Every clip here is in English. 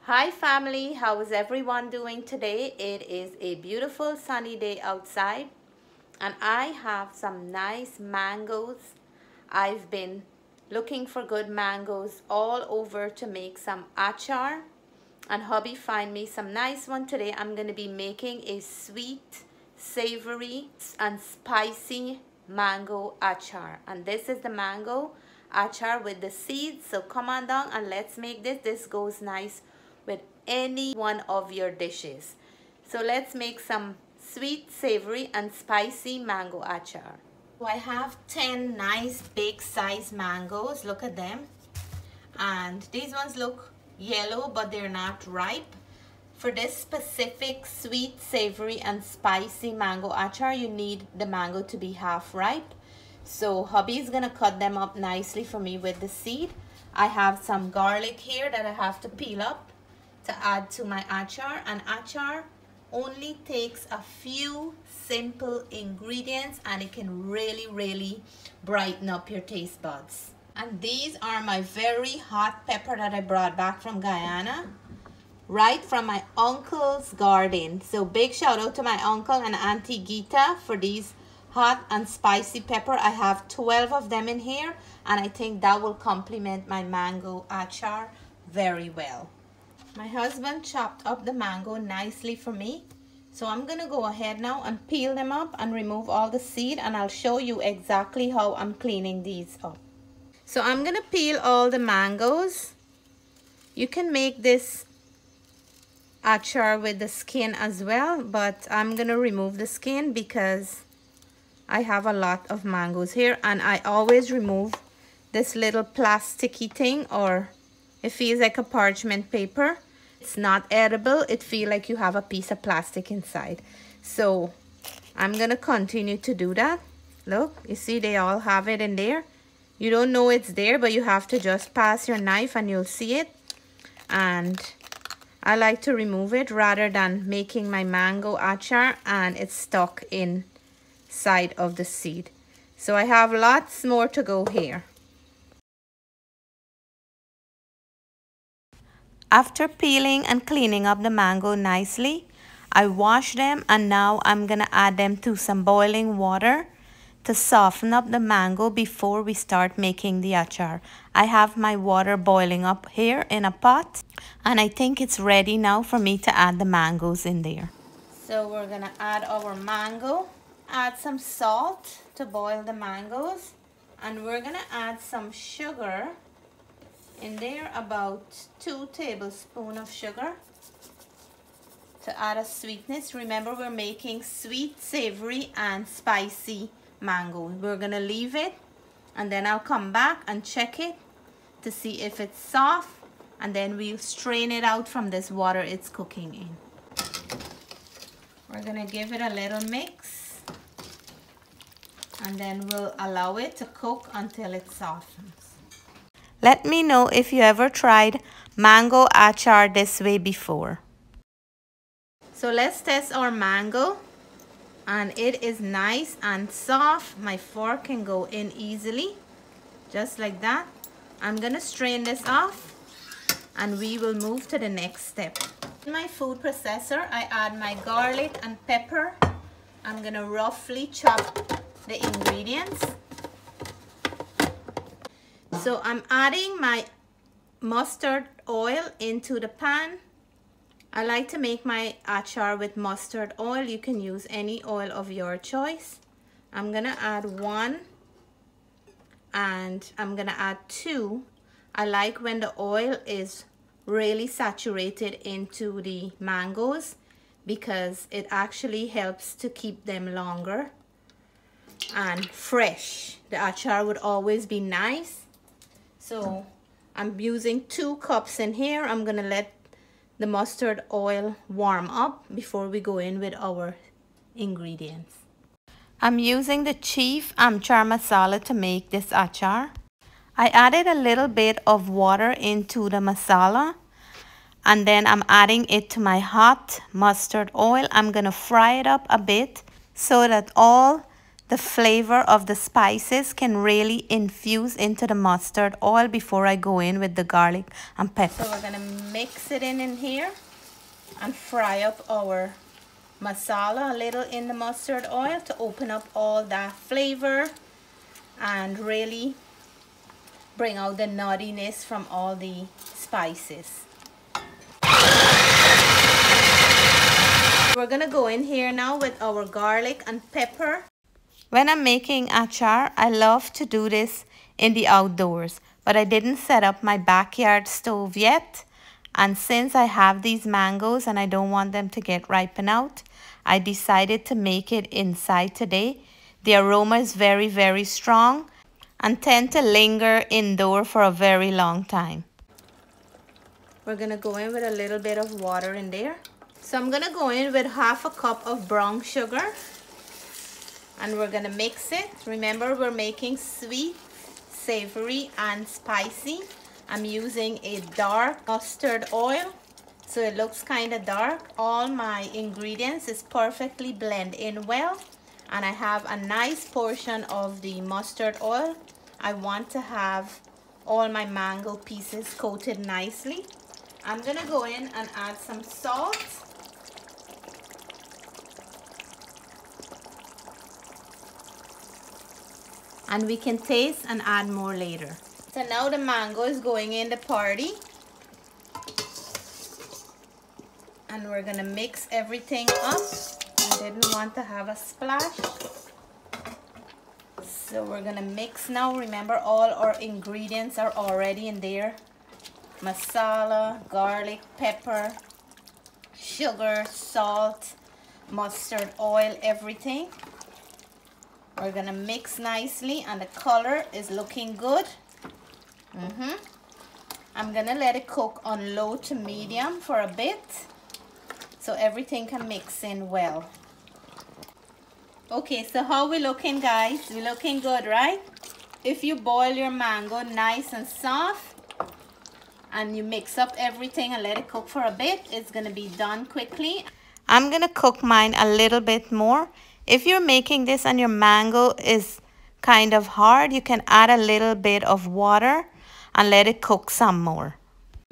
Hi family, how is everyone doing today? It is a beautiful sunny day outside and I have some nice mangoes. I've been looking for good mangoes all over to make some achar and hubby find me some nice one today. I'm going to be making a sweet, savory and spicy mango achar, and this is the mango achar with the seeds. So come on down and let's make this. This goes nice with any one of your dishes. So let's make some sweet, savory and spicy mango achar. So I have 10 nice big size mangoes. Look at them. And these ones look yellow, but they're not ripe. For this specific sweet, savory and spicy mango achar, you need the mango to be half ripe. So hubby is gonna cut them up nicely for me with the seed. I have some garlic here that I have to peel up to add to my achar. And achar only takes a few simple ingredients and it can really brighten up your taste buds. And these are my very hot pepper that I brought back from Guyana, right from my uncle's garden. So big shout out to my uncle and Auntie Gita for these hot and spicy pepper. I have 12 of them in here and I think that will complement my mango achar very well. My husband chopped up the mango nicely for me. So I'm gonna go ahead now and peel them up and remove all the seed, and I'll show you exactly how I'm cleaning these up. So I'm gonna peel all the mangoes. You can make this achar with the skin as well, but I'm gonna remove the skin because I have a lot of mangoes here, and I always remove this little plasticky thing, or it feels like a parchment paper. It's not edible. It feels like you have a piece of plastic inside. So I'm gonna continue to do that. Look, you see they all have it in there. You don't know it's there, but you have to just pass your knife and you'll see it. And I like to remove it rather than making my mango achar and it's stuck inside of the seed. So I have lots more to go here. After peeling and cleaning up the mango nicely, I wash them and now I'm gonna add them to some boiling water to soften up the mango before we start making the achar. I have my water boiling up here in a pot and I think it's ready now for me to add the mangoes in there. So we're gonna add our mango, add some salt to boil the mangoes, and we're gonna add some sugar in there, about 2 tablespoons of sugar to add a sweetness. Remember, we're making sweet, savory and spicy mango. We're gonna leave it and then I'll come back and check it to see if it's soft, and then we'll strain it out from this water it's cooking in. We're gonna give it a little mix and then we'll allow it to cook until it softens. Let me know if you ever tried mango achar this way before. So let's test our mango, and it is nice and soft. My fork can go in easily, just like that. I'm gonna strain this off and we will move to the next step. In my food processor, I add my garlic and pepper. I'm gonna roughly chop the ingredients. So I'm adding my mustard oil into the pan. I like to make my achar with mustard oil. You can use any oil of your choice. I'm gonna add 1 and I'm gonna add 2. I like when the oil is really saturated into the mangoes because it actually helps to keep them longer and fresh. The achar would always be nice. So I'm using 2 cups in here. I'm gonna let the mustard oil warm up before we go in with our ingredients. I'm using the Chief Amchar masala to make this achar. I added a little bit of water into the masala and then I'm adding it to my hot mustard oil. I'm gonna fry it up a bit so that all the flavor of the spices can really infuse into the mustard oil before I go in with the garlic and pepper. So we're gonna mix it in here and fry up our masala a little in the mustard oil to open up all that flavor and really bring out the nuttiness from all the spices. We're gonna go in here now with our garlic and pepper. When I'm making achar, I love to do this in the outdoors, but I didn't set up my backyard stove yet. And since I have these mangoes and I don't want them to get ripen out, I decided to make it inside today. The aroma is very, very strong and tend to linger indoor for a very long time. We're gonna go in with a little bit of water in there. So I'm gonna go in with half a cup of brown sugar and we're gonna mix it. Remember, we're making sweet, savory, and spicy. I'm using a dark mustard oil, so it looks kind of dark. All my ingredients is perfectly blend in well, and I have a nice portion of the mustard oil. I want to have all my mango pieces coated nicely. I'm gonna go in and add some salt. And we can taste and add more later. So now the mango is going in the party. And we're gonna mix everything up. I didn't want to have a splash. So we're gonna mix now. Remember, all our ingredients are already in there. Masala, garlic, pepper, sugar, salt, mustard oil, everything. We're gonna mix nicely and the color is looking good. I'm gonna let it cook on low to medium for a bit so everything can mix in well. Okay, so how we looking, guys? We looking good, right? If you boil your mango nice and soft and you mix up everything and let it cook for a bit, it's gonna be done quickly. I'm gonna cook mine a little bit more. If you're making this and your mango is kind of hard, you can add a little bit of water and let it cook some more.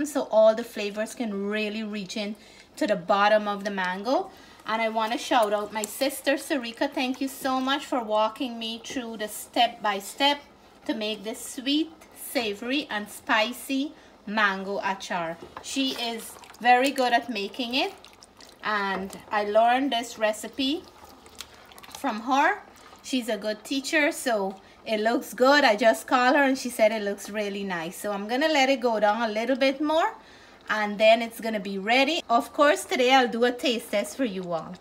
So all the flavors can really reach in to the bottom of the mango. And I want to shout out my sister Sarika. Thank you so much for walking me through the step-by-step to make this sweet, savory, and spicy mango achar. She is very good at making it, and I learned this recipe from her. She's a good teacher, so it looks good. I just called her and she said it looks really nice. So I'm gonna let it go down a little bit more and then it's gonna be ready. Of course, today I'll do a taste test for you all.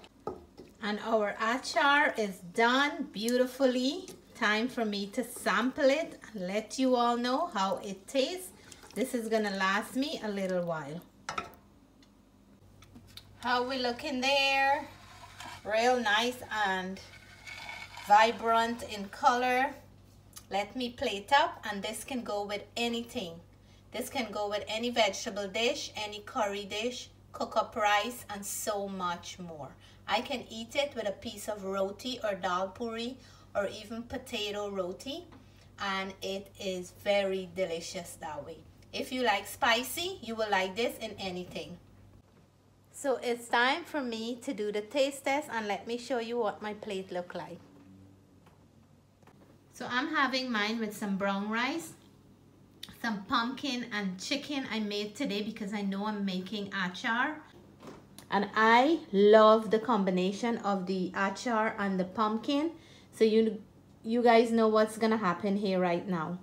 And our achar is done beautifully. Time for me to sample it and let you all know how it tastes. This is gonna last me a little while. How we looking there? Real nice and vibrant in color. Let me plate up, and this can go with anything. This can go with any vegetable dish, any curry dish, cook up rice, and so much more. I can eat it with a piece of roti or dal puri or even potato roti, and it is very delicious that way. If you like spicy, you will like this in anything. So it's time for me to do the taste test, and let me show you what my plate look like. So I'm having mine with some brown rice, some pumpkin and chicken I made today because I know I'm making achar. And I love the combination of the achar and the pumpkin. So you guys know what's gonna happen here right now.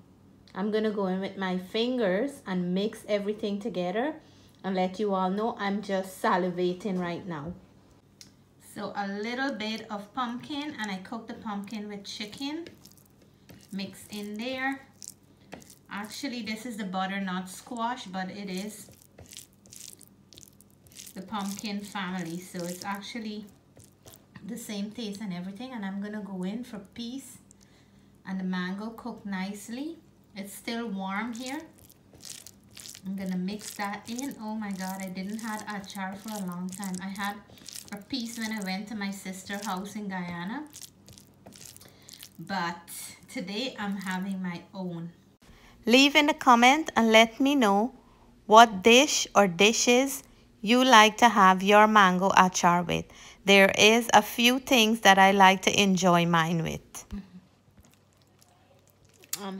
I'm gonna go in with my fingers and mix everything together and let you all know I'm just salivating right now. So a little bit of pumpkin, and I cook the pumpkin with chicken. Mix in there. Actually, this is the butternut squash, but it is the pumpkin family, so it's actually the same taste and everything. And I'm gonna go in for peas, and the mango cooked nicely. It's still warm here. I'm gonna mix that in. Oh my god, I didn't have achar for a long time. I had a piece when I went to my sister's house in Guyana. but today I'm having my own. Leave in the comment and let me know what dish or dishes you like to have your mango achar with. There is a few things that I like to enjoy mine with.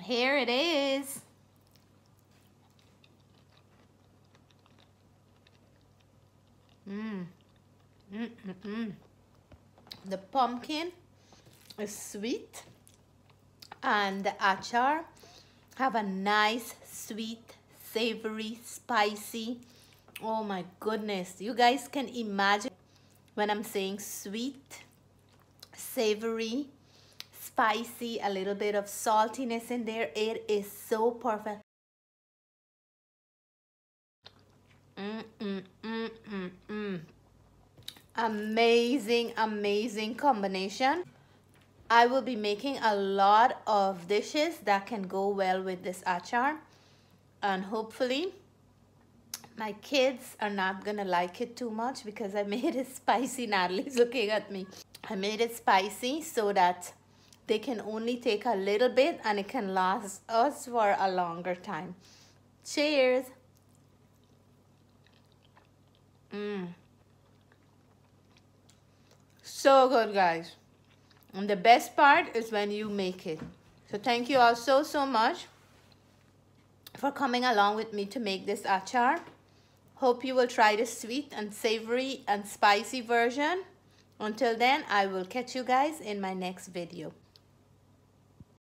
Here it is. The pumpkin is sweet and the achar have a nice sweet, savory, spicy. Oh my goodness, you guys can imagine when I'm saying sweet, savory, spicy, a little bit of saltiness in there. It is so perfect. Amazing, amazing combination. I will be making a lot of dishes that can go well with this achar, and hopefully my kids are not gonna like it too much because I made it spicy. Natalie's looking at me. I made it spicy so that they can only take a little bit and it can last us for a longer time. Cheers. So good, guys. And the best part is when you make it. So thank you all so much for coming along with me to make this achar. Hope you will try the sweet and savory and spicy version. Until then, I will catch you guys in my next video.